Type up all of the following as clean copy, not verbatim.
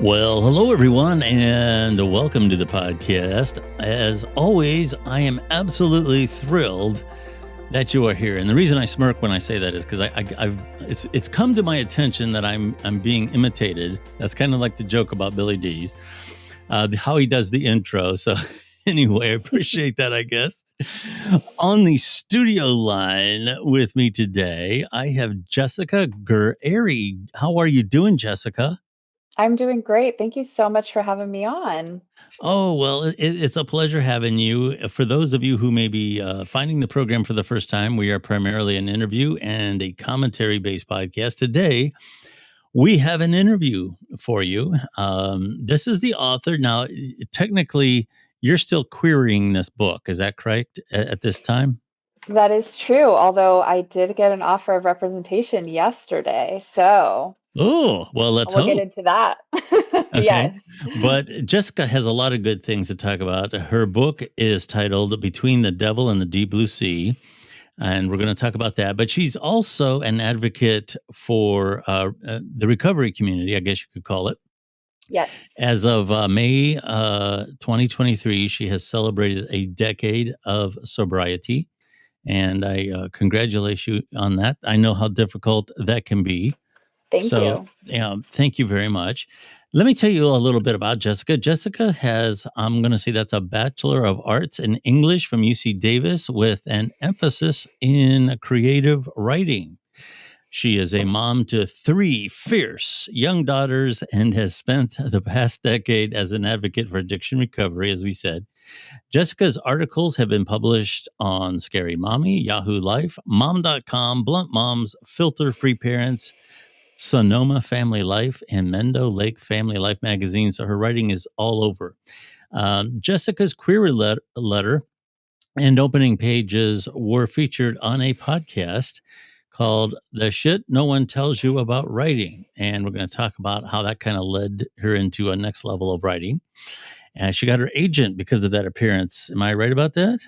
Well, hello everyone, and welcome to the podcast. As always, I am absolutely thrilled that you are here. And the reason I smirk when I say that is because I've it's come to my attention that I'm being imitated. That's kind of like the joke about Billy D's, how he does the intro. So anyway, I appreciate that. I guess on the studio line with me today, I have Jessica Guerrieri. How are you doing, Jessica? I'm doing great. Thank you so much for having me on. Oh, well, it's a pleasure having you. For those of you who may be finding the program for the first time, we are primarily an interview and a commentary based podcast. Today, we have an interview for you. This is the author. Now, technically, you're still querying this book. Is that correct at this time? That is true, although I did get an offer of representation yesterday, so Oh, well, let's we'll get hope. into that. Okay. Yes. But Jessica has a lot of good things to talk about. Her book is titled Between the Devil and the Deep Blue Sea, and we're going to talk about that. But she's also an advocate for the recovery community, I guess you could call it. Yes. As of May 2023, she has celebrated a decade of sobriety, and I congratulate you on that. I know how difficult that can be. Thank So, you. thank you very much. Let me tell you a little bit about Jessica. Jessica has, I'm going to say that's a Bachelor of Arts in English from UC Davis with an emphasis in creative writing. She is a mom to three fierce young daughters and has spent the past decade as an advocate for addiction recovery, as we said. Jessica's articles have been published on Scary Mommy, Yahoo Life, Mom.com, BluntMoms, Filter Free Parents, Sonoma Family Life, and Mendo Lake Family Life magazine. So her writing is all over. Jessica's query letter and opening pages were featured on a podcast called The Shit No One Tells You About Writing. And we're going to talk about how that kind of led her into a next level of writing. And she got her agent because of that appearance. Am I right about that?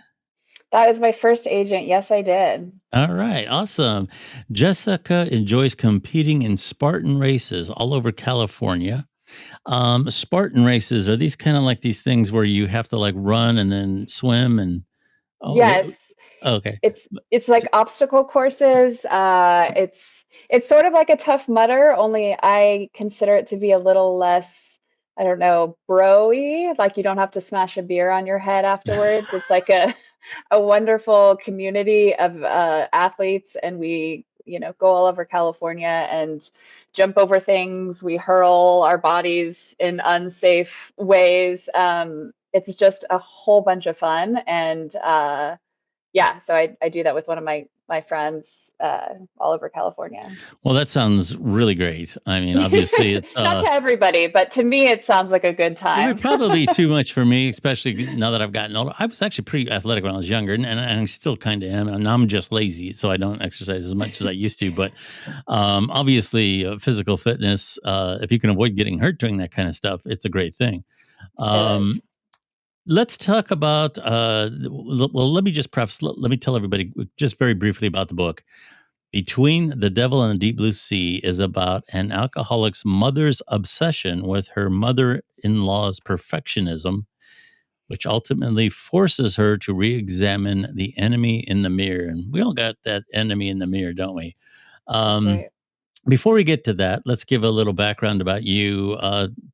That was my first agent. Yes, I did. All right, awesome. Jessica enjoys competing in Spartan races all over California. Spartan races, are these kind of like these things where you have to like run and then swim and oh, Yes. okay. It's like obstacle courses. It's sort of like a Tough Mudder, only I consider it to be a little less, I don't know, bro-y. Like you don't have to smash a beer on your head afterwards. It's like a wonderful community of athletes, and we, go all over California and jump over things. We hurl our bodies in unsafe ways. It's just a whole bunch of fun, and yeah, so I do that with one of my friends all over California. Well, that sounds really great. I mean, obviously, it's Not to everybody, but to me, it sounds like a good it would time. probably be too much for me, especially now that I've gotten older. I was actually pretty athletic when I was younger, and I still kind of am. And I'm just lazy, so I don't exercise as much as I used to. But obviously, physical fitness, if you can avoid getting hurt doing that kind of stuff, it's a great thing. It Um, is. let's talk about, well, let me just preface, let me tell everybody just very briefly about the book. Between the Devil and the Deep Blue Sea is about an alcoholic's mother's obsession with her mother in law's perfectionism, which ultimately forces her to re examine the enemy in the mirror. And we all got that enemy in the mirror, don't we? That's Um, right. before we get to that, let's give a little background about you.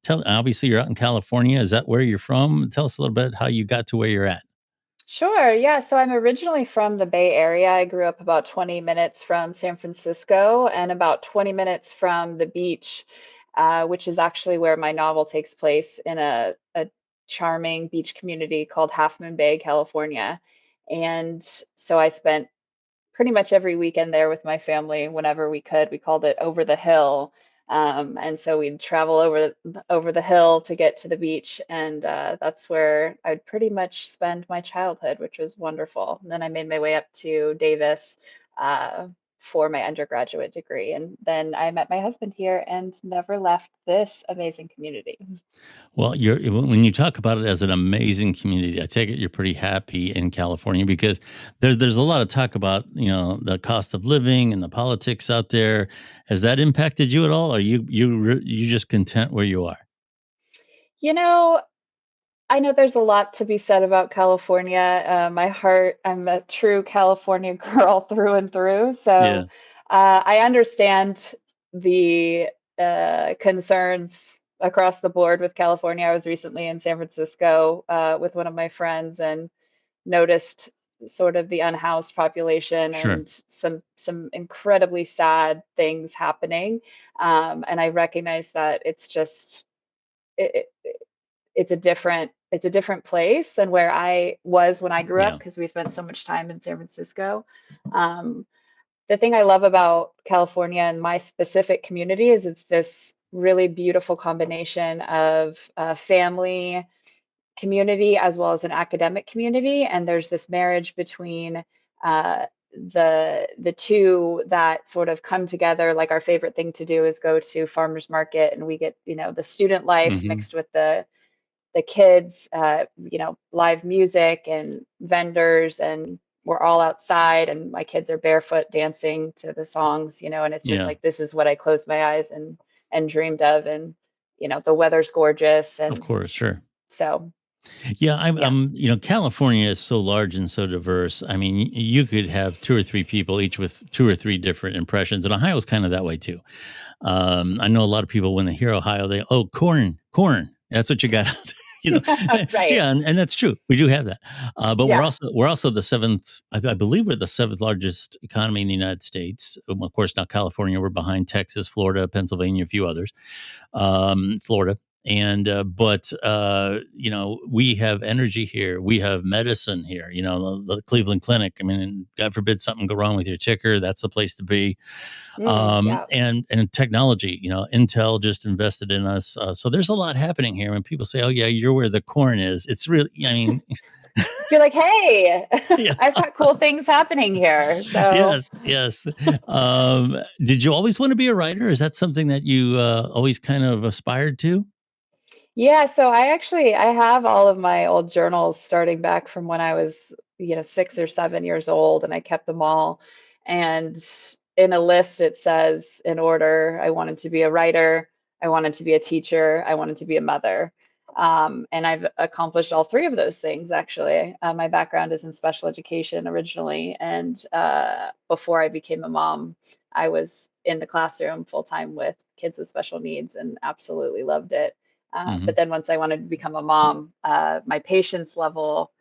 Obviously, you're out in California. Is that where you're from? Tell us a little bit how you got to where you're at. Sure. Yeah. So I'm originally from the Bay Area. I grew up about 20 minutes from San Francisco and about 20 minutes from the beach, which is actually where my novel takes place in a charming beach community called Half Moon Bay, California. And so I spent pretty much every weekend there with my family whenever we could. We called it over the hill. And so we'd travel over the hill to get to the beach, and that's where I'd pretty much spend my childhood, which was wonderful. And then I made my way up to Davis uh, for my undergraduate degree, and then I met my husband here and never left this amazing community. Well, when you talk about it as an amazing community, I take it you're pretty happy in California because there's a lot of talk about the cost of living and the politics out there. Has that impacted you at all? Are you just content where you are? You know, I know there's a lot to be said about California. My heart, I'm a true California girl through and through. Yeah, So I understand the concerns across the board with California. I was recently in San Francisco with one of my friends and noticed sort of the unhoused population sure. and some incredibly sad things happening. And I recognize that it's just it's a different place than where I was when I grew up Yeah, because we spent so much time in San Francisco. Um, the thing I love about California and my specific community is it's this really beautiful combination of family, community, as well as an academic community, and there's this marriage between the two that sort of come together. Like our favorite thing to do is go to farmers market, and we get the student life hmm, mixed with the kids, live music and vendors, and we're all outside, and my kids are barefoot dancing to the songs, and it's just yeah. like this is what I closed my eyes and dreamed of, and the weather's gorgeous, Of and course, sure. so Yeah, yeah. California is so large and so diverse. I mean, you could have two or three people each with two or three different impressions, and Ohio's kind of that way too. I know a lot of people when they hear Ohio, they corn, corn. That's what you got out there. Right. Yeah, and that's true. We do have that, but Yeah. we're also the seventh. I believe we're the seventh largest economy in the United States. Of course, not California. We're behind Texas, Florida, Pennsylvania, a few others. Florida. And but we have energy here. We have medicine here. The Cleveland Clinic. I mean, God forbid something go wrong with your ticker, that's the place to be. Yeah. And technology. Intel just invested in us. So there's a lot happening here. When people say, "Oh yeah, you're where the corn is," it's really. I mean, You're like, hey, yeah, I've got cool things happening here. So yes, yes. Did you always want to be a writer? Is that something that you always kind of aspired to? yeah, so I have all of my old journals starting back from when I was, 6 or 7 years old, and I kept them all. And in a list, it says in order, I wanted to be a writer, I wanted to be a teacher, I wanted to be a mother. And I've accomplished all three of those things, actually. My background is in special education originally, and before I became a mom, I was in the classroom full time with kids with special needs and absolutely loved it. Hmm. But then once I wanted to become a mom, my patience level,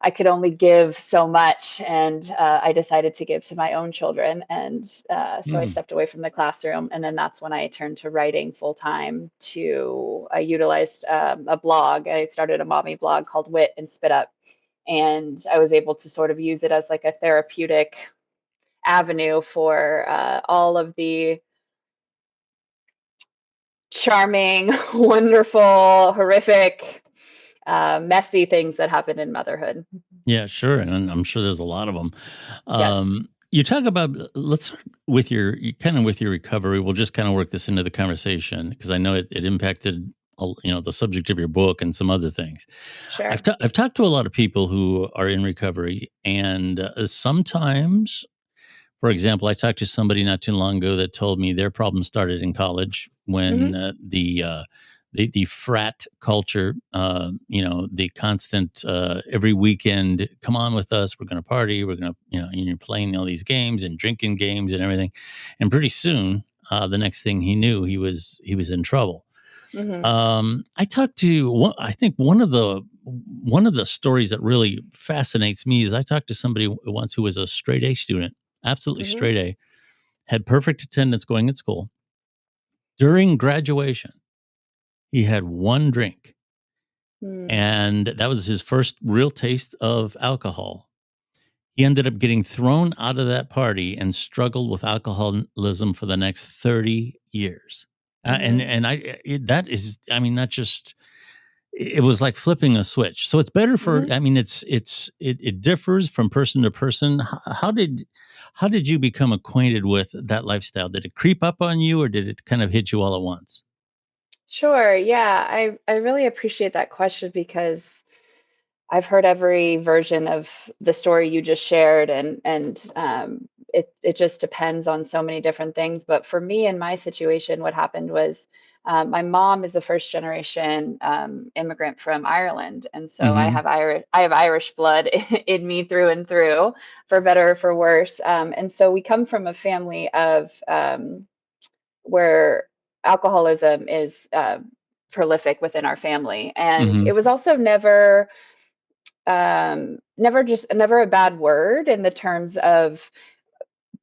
I could only give so much. And I decided to give to my own children. And so I stepped away from the classroom. And then that's when I turned to writing full time. I utilized a blog. I started a mommy blog called Wit and Spit Up. And I was able to sort of use it as like a therapeutic avenue for all of the charming, wonderful, horrific, messy things that happen in motherhood. Yeah, sure, and I'm sure there's a lot of them. Yes, You talk about let's start with kind of with your recovery. We'll just kind of work this into the conversation because I know it impacted the subject of your book and some other things. sure. I've talked to a lot of people who are in recovery, and sometimes for example, I talked to somebody not too long ago that told me their problem started in college when Hmm. the frat culture, the constant every weekend, come on with us, we're going to party, we're going to, and you're playing all these games and drinking games and everything, and pretty soon, the next thing he knew, he was in trouble. Hmm. I talked to one. I think one of the stories that really fascinates me is I talked to somebody once who was a straight A student, absolutely Hmm. straight A, had perfect attendance going at school. During graduation, he had one drink, Mm. and that was his first real taste of alcohol. He ended up getting thrown out of that party and struggled with alcoholism for the next 30 years. And Hmm. and that is, I mean, that just it was like flipping a switch. So it's better for, Hmm. I mean, it differs from person to person. How did you become acquainted with that lifestyle? Did it creep up on you or did it kind of hit you all at once? Sure. Yeah, I really appreciate that question because I've heard every version of the story you just shared, and it just depends on so many different things. But for me, in my situation, what happened was My mom is a first generation immigrant from Ireland, and so Mhm. I have Irish blood in me through and through, for better or for worse. And so we come from a family of where alcoholism is prolific within our family, and it Mhm. was also never a bad word in the terms of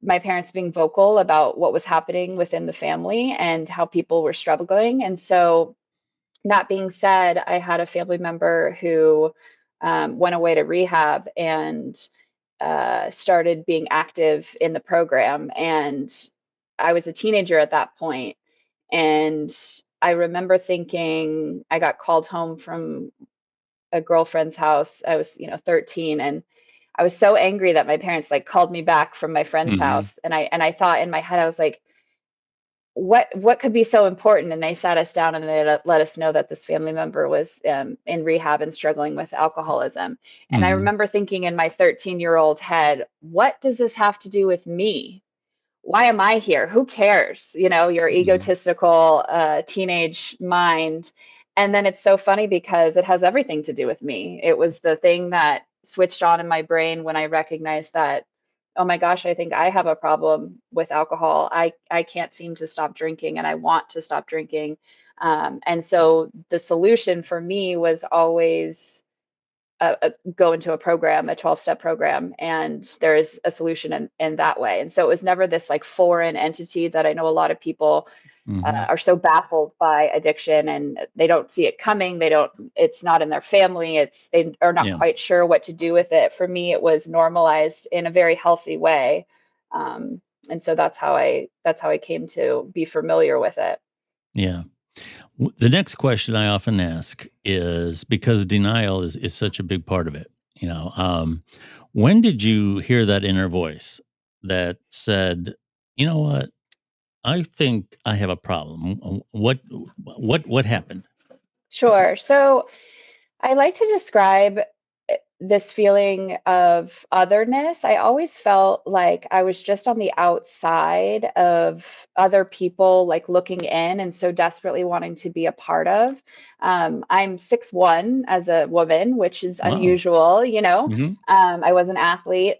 my parents being vocal about what was happening within the family and how people were struggling. And so, that being said, I had a family member who went away to rehab and started being active in the program. And I was a teenager at that point. And I remember thinking, I got called home from a girlfriend's house. I was, 13, and I was so angry that my parents like called me back from my friend's Mhm. house. And I thought in my head, I was like, what could be so important? And they sat us down and they let us know that this family member was in rehab and struggling with alcoholism. And I Mhm. remember thinking in my 13-year-old head, what does this have to do with me? Why am I here? Who cares? Your Mhm. egotistical teenage mind. And then it's so funny because it has everything to do with me. It was the thing that switched on in my brain when I recognized that, oh my gosh, I think I have a problem with alcohol. I can't seem to stop drinking and I want to stop drinking. And so the solution for me was always go into a program, a 12-step program, and there is a solution in that way. And so it was never this like foreign entity that I know a lot of people Mhm. are so baffled by addiction and they don't see it coming. It's not in their family. They are not Yeah. quite sure what to do with it. For me, it was normalized in a very healthy way. Um, and so that's how I came to be familiar with it. Yeah. The next question I often ask is because denial is such a big part of it. When did you hear that inner voice that said, "You know what? I think I have a problem." What happened? Sure. So I like to describe this feeling of otherness. I always felt like I was just on the outside of other people, like looking in and so desperately wanting to be a part of. I'm 6'1" as a woman, which is Wow. unusual, Mhm. I was an athlete,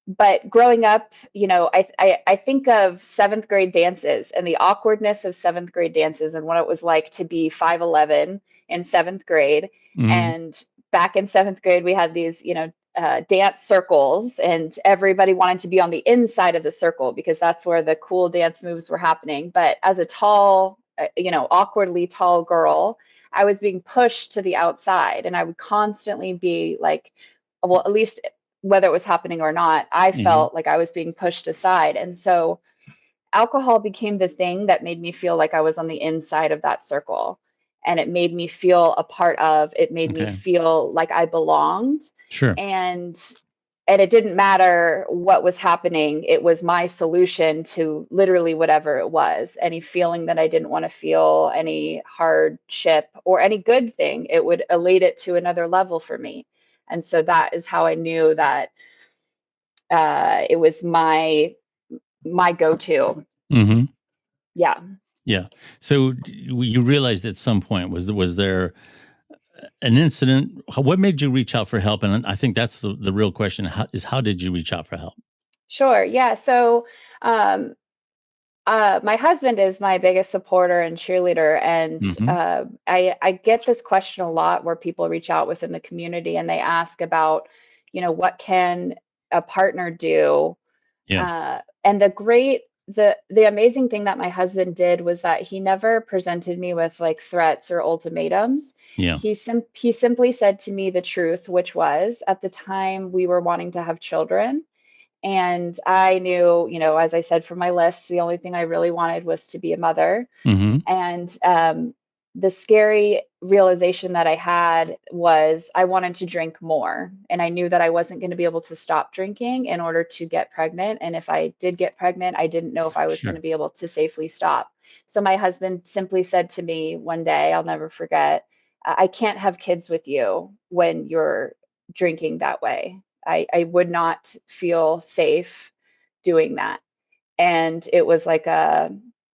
but growing up, I think of seventh grade dances and the awkwardness of seventh grade dances and what it was like to be 5'11" in seventh grade. Mhm. And back in seventh grade, we had these, dance circles, and everybody wanted to be on the inside of the circle because that's where the cool dance moves were happening. But as a tall, awkwardly tall girl, I was being pushed to the outside, and I would constantly be like, well, at least whether it was happening or not, I Mhm. felt like I was being pushed aside. And so alcohol became the thing that made me feel like I was on the inside of that circle. And it made me feel a part of, it made me Okay. feel like I belonged. Sure. And and it didn't matter what was happening. It was my solution to literally whatever it was. Any feeling that I didn't want to feel, any hardship or any good thing, it would elate it to another level for me. And so that is how I knew that it was my go-to. Mhm. Yeah. Yeah. So you realized at some point was there an incident? What made you reach out for help? And I think that's the real question. How did you reach out for help? Sure. Yeah. So, um, my husband is my biggest supporter and cheerleader, and Mhm. I get this question a lot where people reach out within the community and they ask about, what can a partner do. Yeah. And the amazing thing that my husband did was that he never presented me with like threats or ultimatums. Yeah. He simply said to me the truth, which was at the time we were wanting to have children. And I knew, as I said from my list, the only thing I really wanted was to be a mother. Mhm. And the scary realization that I had was I wanted to drink more. And I knew that I wasn't going to be able to stop drinking in order to get pregnant. And if I did get pregnant, I didn't know if I was going to Sure. be able to safely stop. So my husband simply said to me one day, I'll never forget, I can't have kids with you when you're drinking that way. I would not feel safe doing that. And it was like a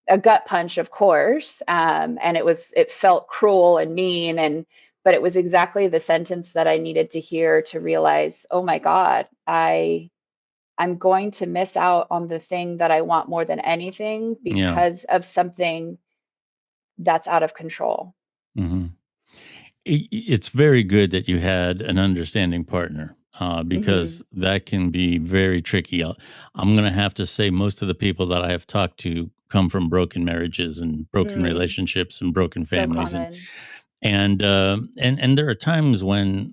a gut punch, of course, and it felt cruel and mean, and but it was exactly the sentence that I needed to hear to realize, oh my God, I'm going to miss out on the thing that I want more than anything Yeah. because of something that's out of control. Mhm. It's very good that you had an understanding partner, because Hmm. that can be very tricky. I'm going to have to say most of the people that I have talked to come from broken marriages and broken Mm, relationships and broken so families, common. and there are times when,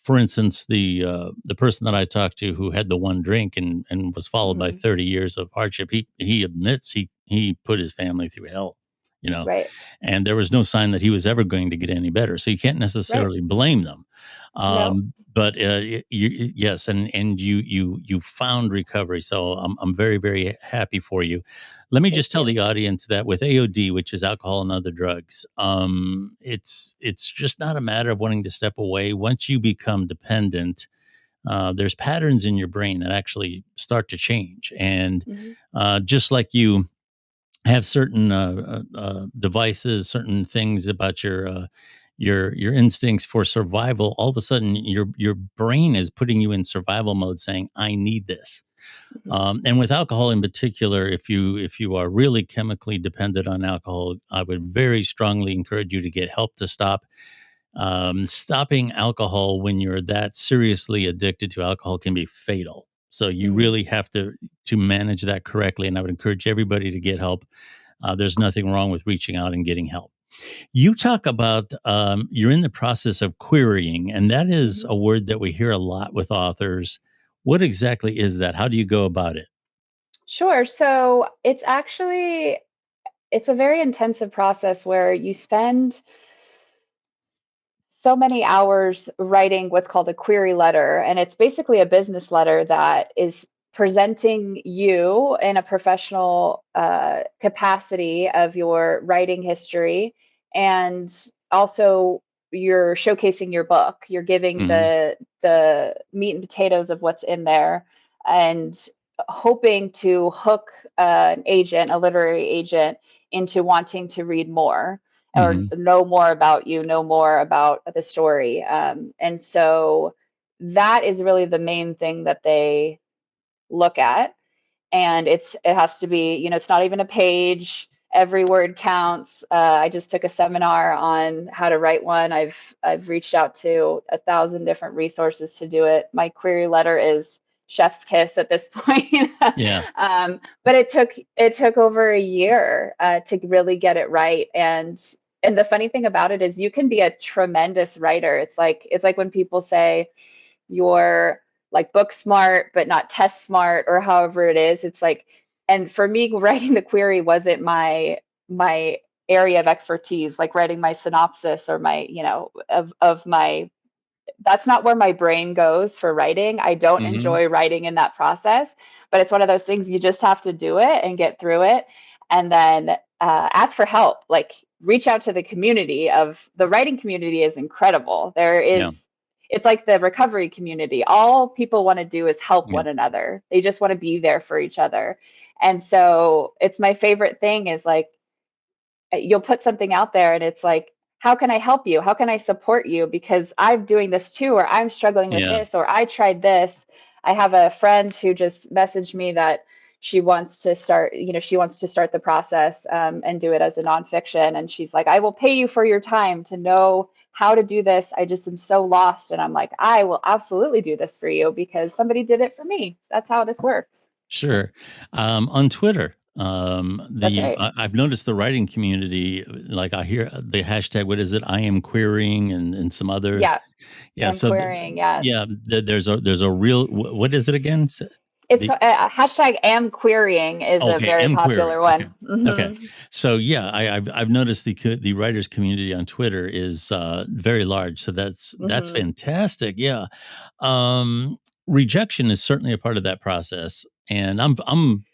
for instance, the person that I talked to who had the one drink and was followed by Hmm. 30 years of hardship, he admits he put his family through hell, you know, Right, and there was no sign that he was ever going to get any better. So you can't right. necessarily blame them. No, But yes, and you found recovery. So I'm very very happy for you. Let me just thank tell you. the audience that with AOD, which is alcohol and other drugs, it's just not a matter of wanting to step away. Once you become dependent, there's patterns in your brain that actually start to change, and Hmm. just like you have certain devices, certain things about your instincts for survival. All of a sudden, your brain is putting you in survival mode, saying, "I need this." Hmm. And with alcohol in particular, if you are really chemically dependent on alcohol, I would very strongly encourage you to get help to stop. Stopping alcohol when you're that seriously addicted to alcohol can be fatal. So you Hmm. really have to manage that correctly. And I would encourage everybody to get help. There's nothing wrong with reaching out and getting help. You talk about, you're in the process of querying, and that is Hmm. a word that we hear a lot with authors. What exactly is that? How do you go about it? Sure. So it's a very intensive process where you spend so many hours writing what's called a query letter. And it's basically a business letter that is presenting you in a professional capacity of your writing history. And also, you're showcasing your book. You're giving Mhm, the meat and potatoes of what's in there, and hoping to hook an agent, a literary agent, into wanting to read more or mhm, know more about you, know more about the story. And so that is really the main thing that they look at. And it has to be, it's not even a page. Every word counts. I just took a seminar on how to write one. I've reached out to 1,000 different resources to do it. My query letter is chef's kiss at this point. yeah, But it took over a year to really get it right. And the funny thing about it is you can be a tremendous writer. It's like when people say you're like book smart but not test smart, or however it is. It's like, and for me, writing the query wasn't my area of expertise, like writing my synopsis or my, of my, that's not where my brain goes for writing. I don't mhm, enjoy writing in that process, but it's one of those things you just have to do it and get through it. And then ask for help, like reach out to the community. Of the writing community is incredible. yeah, It's like the recovery community. All people want to do is help yeah, one another. They just want to be there for each other. And so it's my favorite thing is like, you'll put something out there and it's like, how can I help you? How can I support you? Because I'm doing this too, or I'm struggling with yeah, this, or I tried this. I have a friend who just messaged me that she wants to start the process, and do it as a nonfiction. And she's like, I will pay you for your time to know how to do this. I just am so lost. And I'm like, I will absolutely do this for you because somebody did it for me. That's how this works. sure. On Twitter, That's right. I've noticed the writing community, like I hear the hashtag, what is it? I am querying and some others. Yeah. Yeah. I'm So, querying. Yes. yeah, there's a real, what is it again? It's The hashtag am querying is a Okay, very M popular querying. Okay. one. Okay. So yeah, I've noticed the writers community on Twitter is very large. So that's Hmm. fantastic. Yeah. Um Rejection is certainly a part of that process. And I'm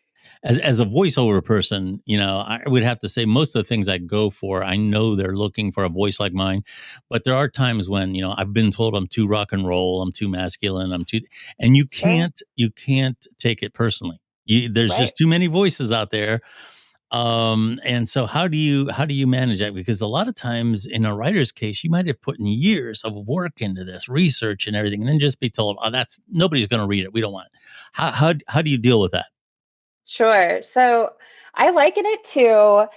as a voiceover person, I would have to say most of the things I go for, I know they're looking for a voice like mine, but there are times when, I've been told I'm too rock and roll, I'm too masculine, and you Sure. can't take it personally. There's Right. just too many voices out there, And so how do you manage that? Because a lot of times in a writer's case, you might have put in years of work into this research and everything, and then just be told, "Oh, that's nobody's going to read it. We don't want it." How do you deal with that? Sure. So I liken it to,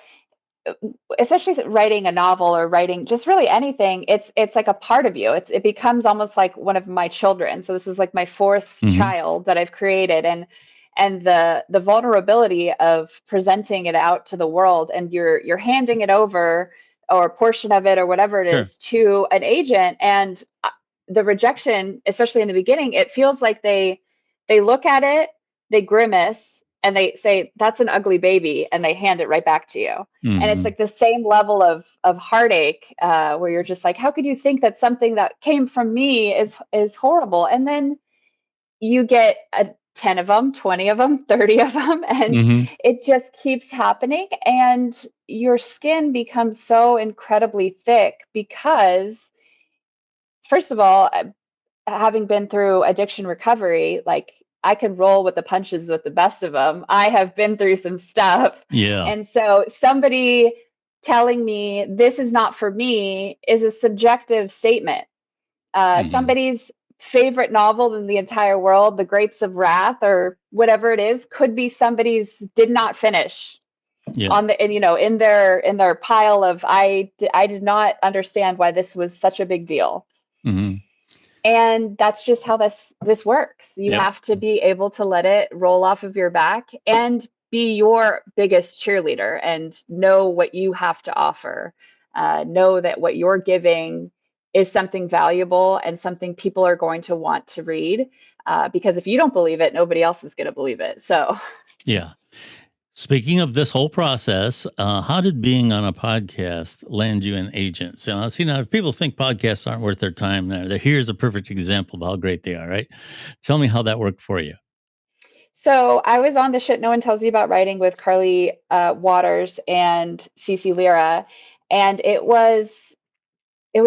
especially writing a novel or writing just really anything, it's like a part of you. It becomes almost like one of my children. So this is like my fourth Hmm. child that I've created, and the vulnerability of presenting it out to the world, and you're handing it over, or a portion of it or whatever it Sure. is, to an agent. And the rejection, especially in the beginning, it feels like they look at it, they grimace, and they say, "That's an ugly baby," and they hand it right back to you. And it's Hmm. like the same level of heartache, where you're just like, how could you think that something that came from me is horrible? And then you get 10 of them, 20 of them, 30 of them, and Hmm. it just keeps happening, and your skin becomes so incredibly thick because, first of all, having been through addiction recovery, like, I can roll with the punches with the best of them. I have been through some stuff. Yeah. And so somebody telling me this is not for me is a subjective statement. Hmm. Somebody's favorite novel in the entire world, The Grapes of Wrath or whatever it is, could be somebody's did not finish Yeah. on the, and in their pile of, I did not understand why this was such a big deal. Hmm. And that's just how this works. You Yep. have to be able to let it roll off of your back and be your biggest cheerleader and know what you have to offer. Know that what you're giving is something valuable and something people are going to want to read. Because if you don't believe it, nobody else is going to believe it. So, Yeah. Speaking of this whole process, how did being on a podcast land you an agent? So, see, now if people think podcasts aren't worth their time, here's a perfect example of how great they are, right? Tell me how that worked for you. so I was on the Shit No One Tells You About Writing with Carly Waters and Cece Lira, and it was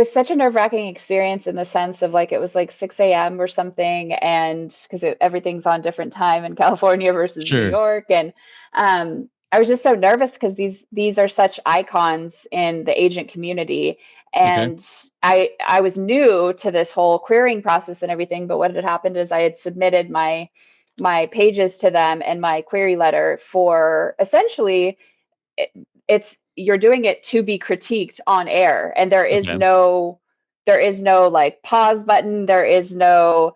such a nerve-wracking experience in the sense of, like, it was like 6 a.m. or something, and because everything's on different time in California versus New Sure. York. And I was just so nervous because these are such icons in the agent community. Okay. And I was new to this whole querying process and everything, but what had happened is I had submitted my pages to them and my query letter for, essentially, it, it's you're doing it to be critiqued on air, and Okay. there is no like pause button. There is no,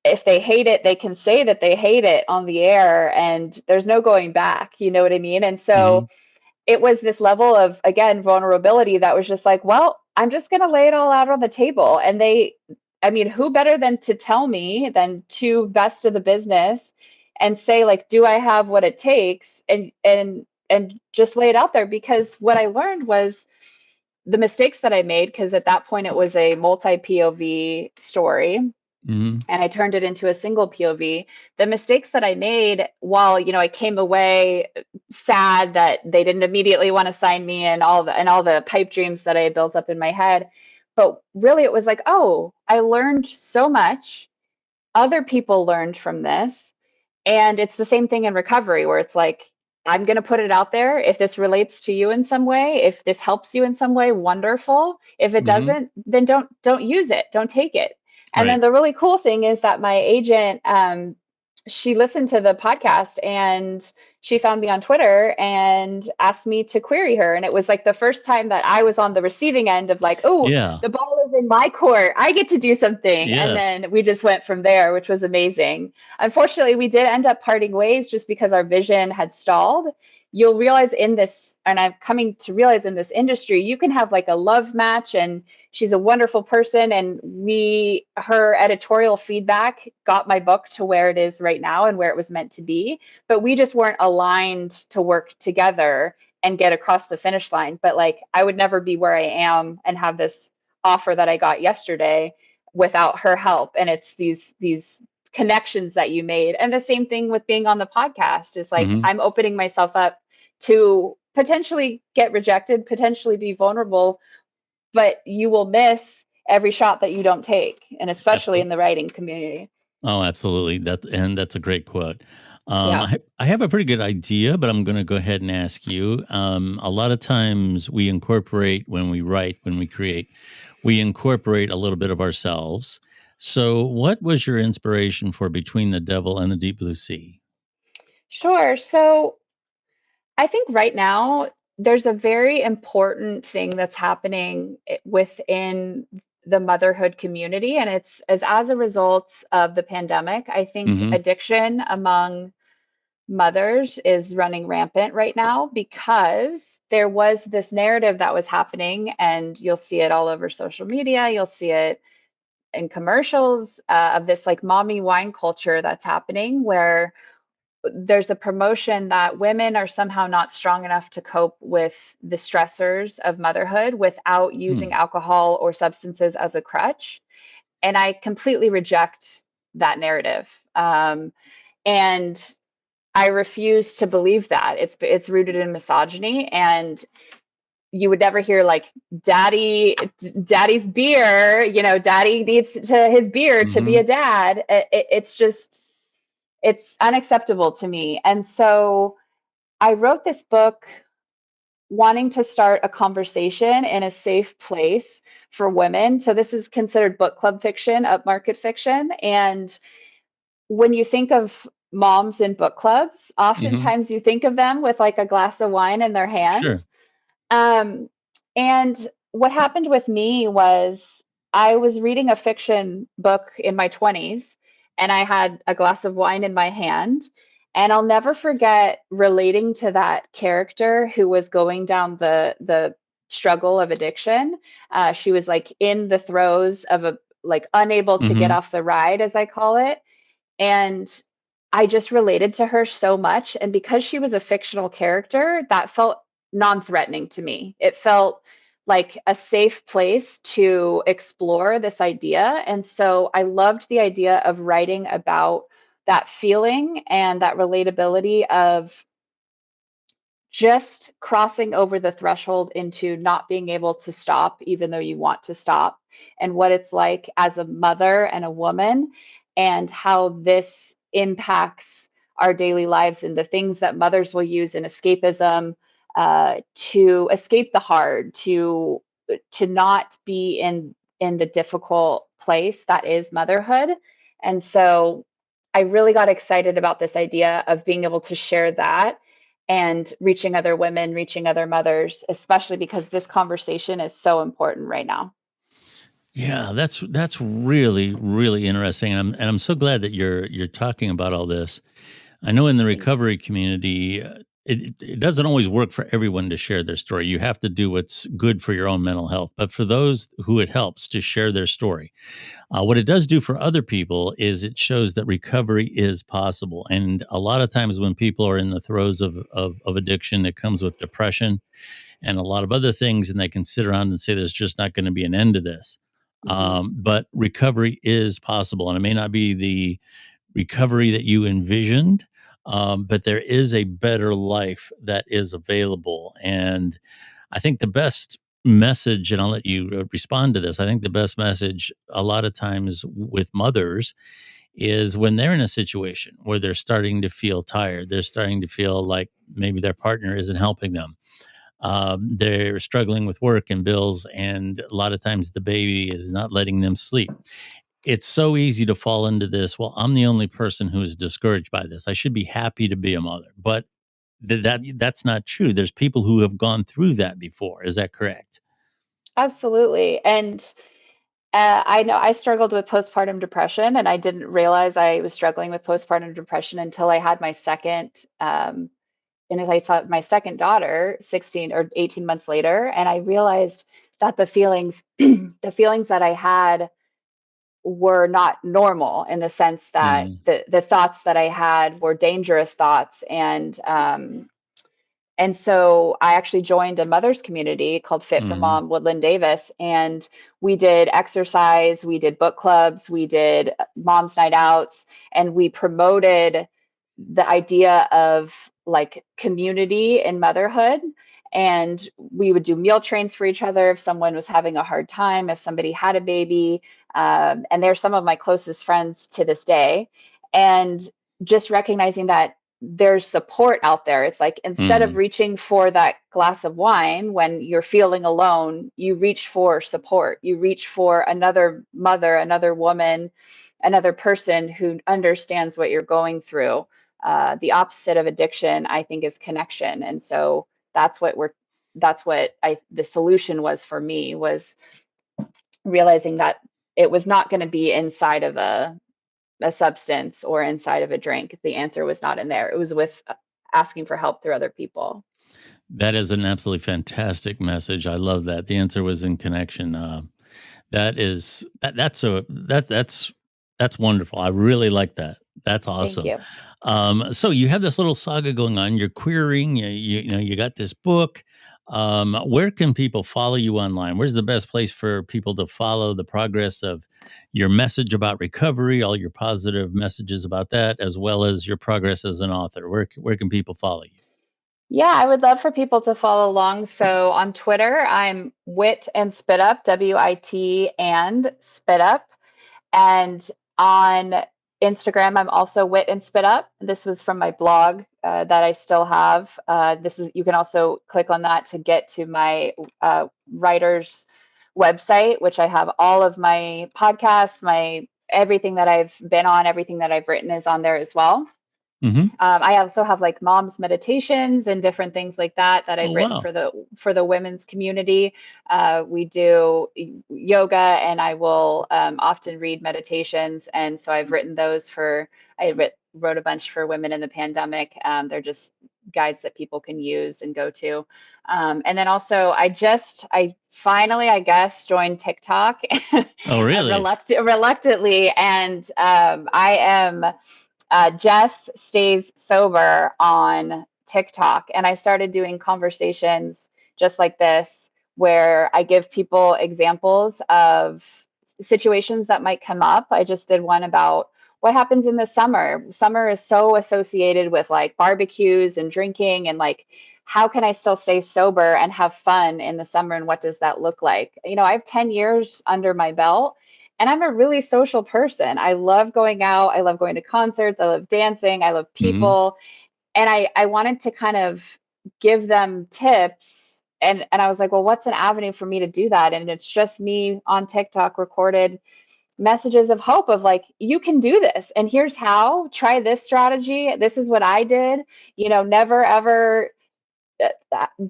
if they hate it, they can say that they hate it on the air, and there's no going back. You know what I mean? And so Hmm. it was this level of, again, vulnerability that was just like, well, I'm just going to lay it all out on the table. And I mean, who better than to tell me than two best of the business and say, like, do I have what it takes? And just lay it out there. Because what I learned was the mistakes that I made, because at that point it was a multi POV story, Hmm. and I turned it into a single POV. The mistakes that I made, while I came away sad that they didn't immediately want to sign me, and all the pipe dreams that I had built up in my head, but really it was like, oh, I learned so much. Other people learned from this. And it's the same thing in recovery, where it's like, I'm going to put it out there. If this relates to you in some way, if this helps you in some way, wonderful. If it Hmm. doesn't, then don't use it. Don't take it. And then Right. the really cool thing is that my agent, she listened to the podcast, and she found me on Twitter and asked me to query her. And it was like the first time that I was on the receiving end of, like, oh, Yeah. the ball is in my court. I get to do something. And Yes. then we just went from there, which was amazing. Unfortunately, we did end up parting ways just because our vision had stalled. You'll realize in this, and I'm coming to realize in this industry, you can have like a love match, and she's a wonderful person. And her editorial feedback got my book to where it is right now and where it was meant to be. But we just weren't aligned to work together and get across the finish line. But like, I would never be where I am and have this offer that I got yesterday without her help. And it's these connections that you made. And the same thing with being on the podcast is like, Hmm. I'm opening myself up to potentially get rejected, potentially be vulnerable, but you will miss every shot that you don't take, and especially in Absolutely. the writing community. Oh, absolutely. That's a great quote. Yeah. I have a pretty good idea, but I'm going to go ahead and ask you. A lot of times we incorporate when we write, when we create, we incorporate a little bit of ourselves. So, what was your inspiration for Between the Devil and the Deep Blue Sea? Sure. So I think right now there's a very important thing that's happening within the motherhood community, and it's as a result of the pandemic. I think Hmm. addiction among mothers is running rampant right now because there was this narrative that was happening, and you'll see it all over social media. You'll see it in commercials of this like mommy wine culture that's happening where there's a promotion that women are somehow not strong enough to cope with the stressors of motherhood without using Hmm. alcohol or substances as a crutch. And I completely reject that narrative. And I refuse to believe that. It's rooted in misogyny, and you would never hear like daddy's beer, daddy needs to his beer to be Hmm. a dad. It's just it's unacceptable to me. And so I wrote this book wanting to start a conversation in a safe place for women. So this is considered book club fiction, upmarket fiction. And when you think of moms in book clubs, Hmm. oftentimes you think of them with like a glass of wine in their hands. Sure. Um, and what happened with me was I was reading a fiction book in my 20s and I had a glass of wine in my hand. And I'll never forget relating to that character who was going down the struggle of addiction. She was like in the throes of a like unable to get Hmm. off the ride, as I call it. And I just related to her so much, and because she was a fictional character, that felt non-threatening to me. It felt like a safe place to explore this idea, and so I loved the idea of writing about that feeling and that relatability of just crossing over the threshold into not being able to stop even though you want to stop, and what it's like as a mother and a woman, and how this impacts our daily lives and the things that mothers will use in escapism, to escape the hard, to not be in the difficult place that is motherhood. And so I really got excited about this idea of being able to share that and reaching other women, reaching other mothers, especially because this conversation is so important right now. Yeah, that's really really interesting, and I'm so glad that you're talking about all this. I know in the Thanks. recovery community, it doesn't always work for everyone to share their story. You have to do what's good for your own mental health. But for those who it helps to share their story, what it does do for other people is it shows that recovery is possible. And a lot of times when people are in the throes of addiction, it comes with depression and a lot of other things, and they can sit around and say there's just not going to be an end to this. Mhm. But recovery is possible, and it may not be the recovery that you envisioned, but there is a better life that is available. And I think the best message, and I'll let you respond to this. I think the best message a lot of times with mothers is when they're in a situation where they're starting to feel tired, they're starting to feel like maybe their partner isn't helping them. They're struggling with work and bills, and a lot of times the baby is not letting them sleep. It's so easy to fall into this. Well, I'm the only person who is discouraged by this. I should be happy to be a mother, but that's not true. There's people who have gone through that before. Is that correct? Absolutely. And I know I struggled with postpartum depression, and I didn't realize I was struggling with postpartum depression until I had my second, and I saw my second daughter 16 or 18 months later, and I realized that the feelings, the feelings that I had were not normal in the sense that Mm, the thoughts that I had were dangerous thoughts. And so I actually joined a mother's community called Fit for mhm, Mom, Woodland Davis, and we did exercise, we did book clubs, we did moms' night outs, and we promoted the idea of like community in motherhood. And we would do meal trains for each other if someone was having a hard time, if somebody had a baby. And they're some of my closest friends to this day. And just recognizing that there's support out there. It's like instead of Mhm. reaching for that glass of wine when you're feeling alone, you reach for support. You reach for another mother, another woman, another person who understands what you're going through. The opposite of addiction, I think, is connection. And so that's what we're that's what I the solution was for me, was realizing that it was not going to be inside of a substance or inside of a drink. The answer was not in there. It was with asking for help through other people. That is an absolutely fantastic message. I love that. The answer was in connection. That is that's wonderful. I really like that. That's Thank awesome. you. So you have this little saga going on. You're querying. You know you got this book. Where can people follow you online? Where's the best place for people to follow the progress of your message about recovery, all your positive messages about that, as well as your progress as an author? Where can people follow you? Yeah, I would love for people to follow along. So on Twitter, I'm Wit and Spit Up, WIT and Spit Up. And on Instagram, I'm also Wit and Spit Up. This was from my blog that I still have. This is You can also click on that to get to my writer's website, which I have all of my podcasts, my everything that I've been on, everything that I've written is on there as well. Hmm. I also have like mom's meditations and different things like that Oh I've written wow. for the women's community. We do yoga, and I will often read meditations, and so I've written those for. Wrote a bunch for women in the pandemic. They're just guides that people can use and go to. And then also, I finally, I guess, joined TikTok Oh really? reluctantly, and I am Jess Stays Sober on TikTok. And I started doing conversations just like this, where I give people examples of situations that might come up. I just did one about what happens in the summer. Summer is so associated with like barbecues and drinking, and like, how can I still stay sober and have fun in the summer? And what does that look like? You know, I have 10 years under my belt, and I'm a really social person. I love going out. I love going to concerts. I love dancing. I love Hmm. people. And I wanted to kind of give them tips. And I was like, well, what's an avenue for me to do that? And it's just me on TikTok recorded messages of hope of like, you can do this. And here's how. Try this strategy. This is what I did. You know, never ever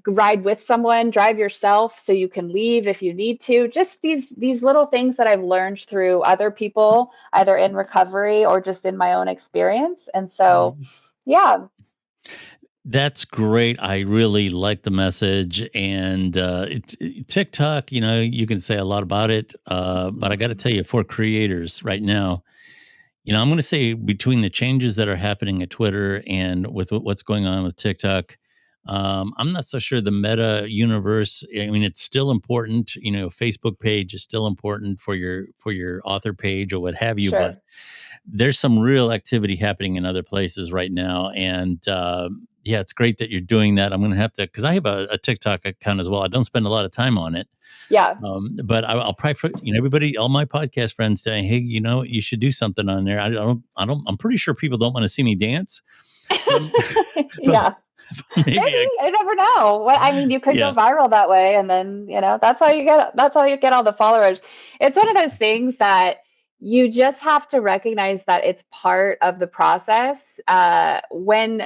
ride with someone, drive yourself so you can leave if you need to. Just these little things that I've learned through other people, either in recovery or just in my own experience. And so, yeah, That's great. I really like the message, and TikTok. You know, you can say a lot about it, but I got to tell you, for creators right now, you know, I'm going to say between the changes that are happening at Twitter and with what's going on with TikTok, I'm not so sure the meta universe. I mean, it's still important. You know, Facebook page is still important for your author page or what have you, but sure. there's some real activity happening in other places right now, and yeah, it's great that you're doing that. I'm going to have to, because I have a TikTok account as well. I don't spend a lot of time on it, Yeah. but I'll probably put, you know, everybody, all my podcast friends saying, hey, you know, you should do something on there. I'm pretty sure people don't want to see me dance, but, but, Yeah. maybe Maybe, I never know. What I mean, you could go yeah. viral that way, and then, you know, that's how you get all the followers. It's one of those things that you just have to recognize that it's part of the process. When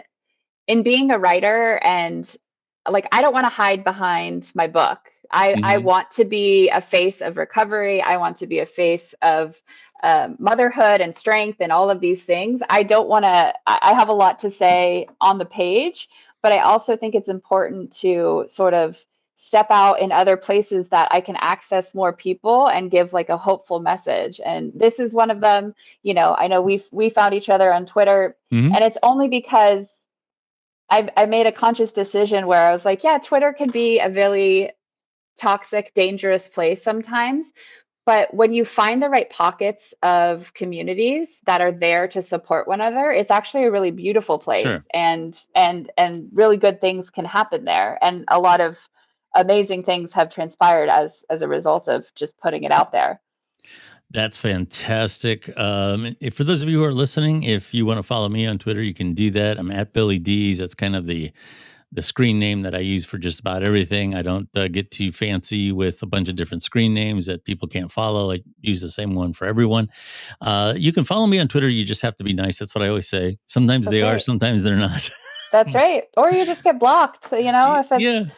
in being a writer, and like, I don't want to hide behind my book. I Hmm. want to be a face of recovery. I want to be a face of motherhood and strength and all of these things. I don't want to, I have a lot to say on the page, but I also think it's important to sort of step out in other places that I can access more people and give like a hopeful message. And this is one of them. You know, I know we found each other on Twitter, Hmm. and it's only because I made a conscious decision where I was like, yeah, Twitter can be a really toxic, dangerous place sometimes. But when you find the right pockets of communities that are there to support one another, it's actually a really beautiful Sure. place, and really good things can happen there. And a lot of amazing things have transpired as a result of just putting it out there. That's fantastic. For those of you who are listening, if you want to follow me on Twitter, you can do that. I'm at Billy D's. That's kind of the screen name that I use for just about everything. I don't get too fancy with a bunch of different screen names that people can't follow. I use the same one for everyone. You can follow me on Twitter. You just have to be nice. That's what I always say. Sometimes That's they are, right. sometimes they're not. That's right. Or you just get blocked, if Yeah. it's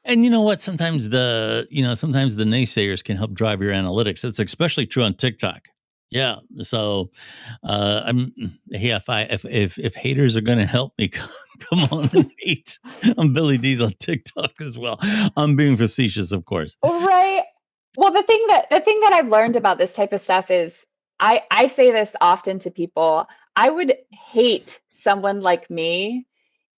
And you know what? Sometimes the naysayers can help drive your analytics. It's especially true on TikTok. Yeah. So yeah, if haters are gonna help me, come on and hate. I'm Billy D's on TikTok as well. I'm being facetious, of course. right. Well, the thing that I've learned about this type of stuff is I say this often to people. I would hate someone like me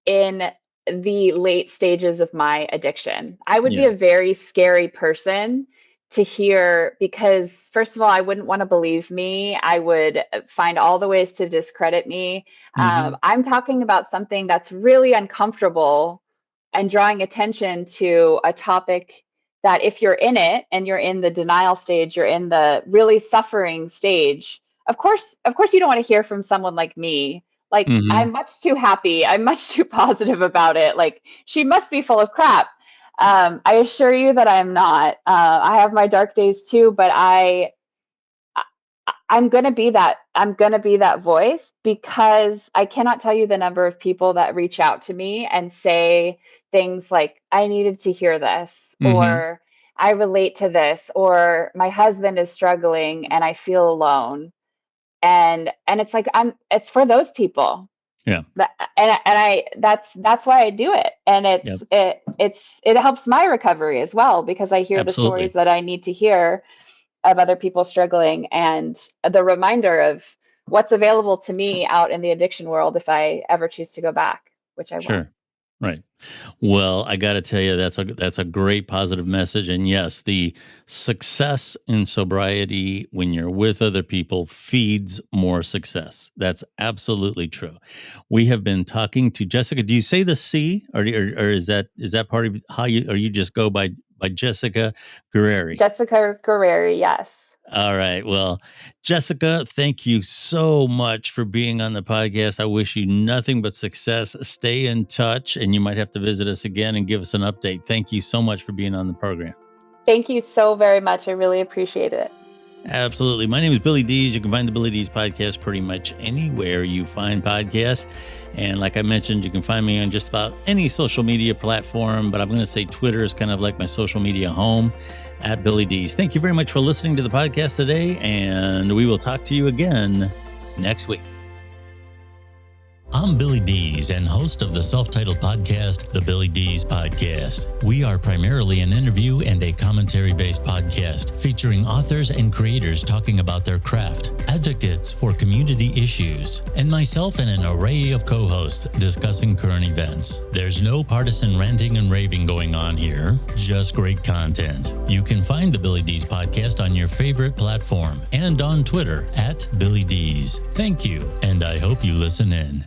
in the late stages of my addiction. I would be Yeah. a very scary person to hear because, first of all, I wouldn't want to believe me. I would find all the ways to discredit me. Hmm. I'm talking about something that's really uncomfortable and drawing attention to a topic that, if you're in it and you're in the denial stage, you're in the really suffering stage. Of course, you don't want to hear from someone like me. Like, Hmm. I'm much too happy. I'm much too positive about it. Like, she must be full of crap. I assure you that I'm not. I have my dark days too, but I'm gonna be that. I'm gonna be that voice because I cannot tell you the number of people that reach out to me and say things like, "I needed to hear this," Hmm. or "I relate to this," or "My husband is struggling and I feel alone." And it's like it's for those people. Yeah. And I that's why I do it. And Yep. it helps my recovery as well because I hear the stories Absolutely. that I need to hear of other people struggling and the reminder of what's available to me out in the addiction world if I ever choose to go back, which I won't. Sure. Right. Well, I got to tell you, that's a great positive message. And yes, the success in sobriety when you're with other people feeds more success. That's absolutely true. We have been talking to Jessica. Do you say the C, or is that part of how you, or you just go by Jessica Guerrieri? Jessica Guerrieri, yes. All right. Well, Jessica, thank you so much for being on the podcast. I wish you nothing but success. Stay in touch, and you might have to visit us again and give us an update. Thank you so much for being on the program. Thank you so very much. I really appreciate it. Absolutely. My name is Billy Dees. You can find the Billy Dees podcast pretty much anywhere you find podcasts. And like I mentioned, you can find me on just about any social media platform, but I'm going to say Twitter is kind of like my social media home at Billy Dees. Thank you very much for listening to the podcast today, and we will talk to you again next week. I'm Billy Dees and host of the self-titled podcast, The Billy Dees Podcast. We are primarily an interview and a commentary-based podcast featuring authors and creators talking about their craft, advocates for community issues, and myself and an array of co-hosts discussing current events. There's no partisan ranting and raving going on here, just great content. You can find the Billy Dees Podcast on your favorite platform and on Twitter at Billy Dees. Thank you, and I hope you listen in.